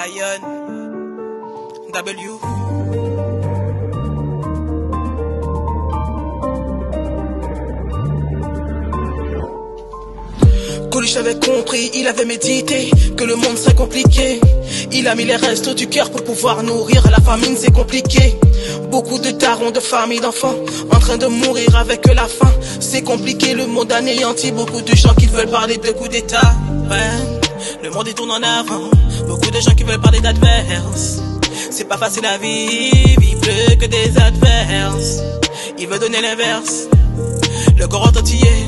Lion W. Coluche avait compris, il avait médité que le monde serait compliqué. Il a mis les restes du cœur pour pouvoir nourrir la famine, c'est compliqué. Beaucoup de darons, de familles, d'enfants en train de mourir avec la faim. C'est compliqué, le monde anéanti. Beaucoup de gens qui veulent parler de coup d'état. Ouais, le monde est tourné en avant. Beaucoup de gens qui veulent parler d'adverses. C'est pas facile à vivre, il pleut que des adverses. Il veut donner l'inverse, le corps entier.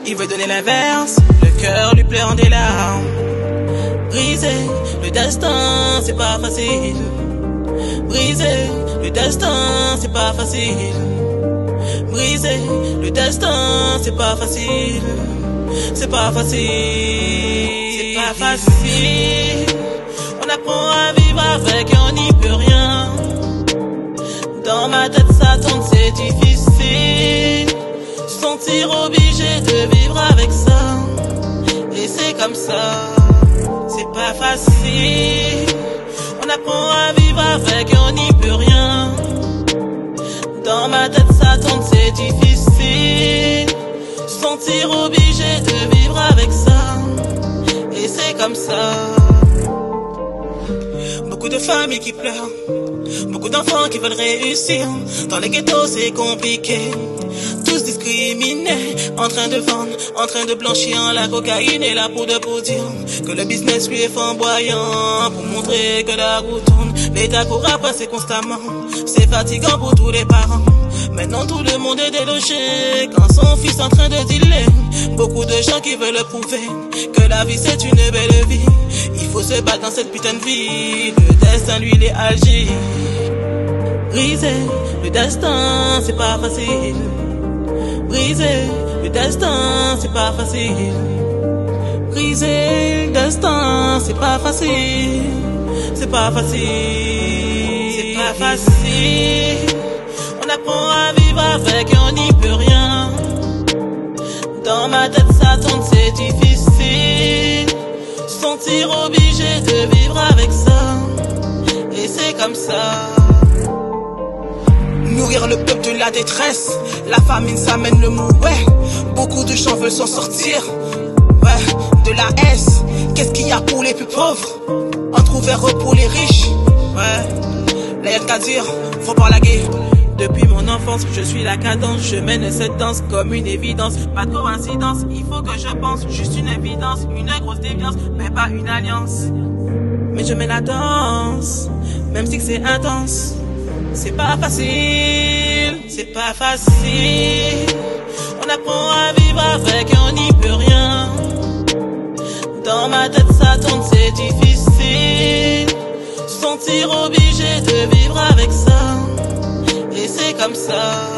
Il veut donner l'inverse, le cœur lui pleure en des larmes. Briser le destin, c'est pas facile. Briser le destin, c'est pas facile. Briser le destin, c'est pas facile. C'est pas facile. C'est pas facile. On apprend à vivre avec et on n'y peut rien. Dans ma tête ça tourne, c'est difficile. Sentir obligé de vivre avec ça. Et c'est comme ça. C'est pas facile. On apprend à vivre avec et on n'y peut rien. Dans ma tête ça tourne, c'est difficile. Sentir obligé de vivre avec ça. Et c'est comme ça. Beaucoup de familles qui pleurent, beaucoup d'enfants qui veulent réussir. Dans les ghettos c'est compliqué. Tous discriminés, en train de vendre, en train de blanchir la cocaïne et la poudre pour dire que le business lui est flamboyant, pour montrer que la roue tourne. L'État court après c'est constamment, c'est fatigant pour tous les parents. Maintenant tout le monde est délogé quand son fils est en train de dealer. Beaucoup de gens qui veulent prouver que la vie c'est une belle vie. Il faut se battre dans cette putain de vie. Le destin lui il est agi. Briser le destin c'est pas facile. Briser le destin c'est pas facile. Briser le destin c'est pas facile. C'est pas facile. C'est pas facile. On apprend à vivre avec et on n'y peut rien. Dans ma tête ça tourne, c'est difficile. Sentir obligé de vivre avec ça. Et c'est comme ça. Nourrir le peuple de la détresse. La famine ça mène le mou, ouais. Beaucoup de gens veulent s'en sortir. Ouais, de la S. Qu'est-ce qu'il y a pour les plus pauvres? Entre ouvert pour les riches. Ouais, là y'a qu'à dire, faut pas laguer. Depuis mon enfance, je suis la cadence. Je mène cette danse comme une évidence. Pas de coïncidence, il faut que je pense. Juste une évidence, une grosse déviance, mais pas une alliance. Mais je mène la danse, même si c'est intense. C'est pas facile, c'est pas facile. On apprend à vivre avec et on n'y peut rien. Dans ma tête ça tourne, c'est difficile. Sentir obligé de vivre avec ça. Et c'est comme ça.